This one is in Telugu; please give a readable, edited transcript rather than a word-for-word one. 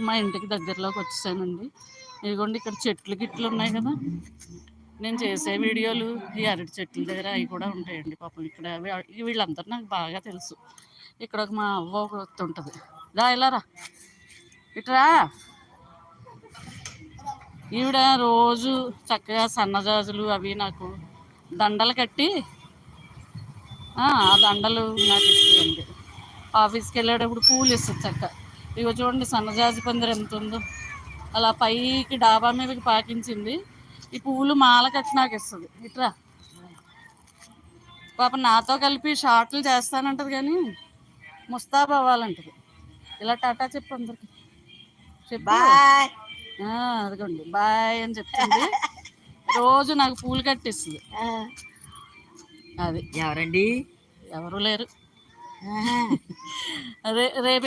మా ఇంటికి దగ్గరలోకి వచ్చేసానండి. ఇదిగోండి ఇక్కడ చెట్లు గిట్లు ఉన్నాయి కదా, నేను చేసే వీడియోలు ఈ అరటి చెట్ల దగ్గర అవి కూడా ఉంటాయండి. పాపం ఇక్కడ వీళ్ళందరూ నాకు బాగా తెలుసు. ఇక్కడ ఒక మా అవ్వ ఒకటి ఉంటుంది. రా ఇలా రా, ఇట్రా. ఈవిడ రోజు చక్కగా సన్నజాజులు అవి నాకు దండలు కట్టి ఆ దండలు నాకు ఇస్తుందండి. ఆఫీస్కి వెళ్ళేటప్పుడు పూలు ఇస్తుంది చక్క. ఇగో చూడండి సన్నజాజి పందిరి ఎంత ఉందో, అలా పైకి డాబా మీదకి పాకించింది. ఈ పువ్వులు మాల కట్టి నాకు ఇస్తుంది. ఇట్రా పాప నాతో కలిపి షార్ట్లు చేస్తానంటది కానీ ముస్తాబ్ అవ్వాలంటది. ఇలా టాటా చెప్పు అందరికి, చెప్పు. అదిగోండి బాయ్ అని చెప్తుంది. రోజు నాకు పూలు కట్టిస్తుంది. అది ఎవరండి? ఎవరు లేరు. అదే రేపు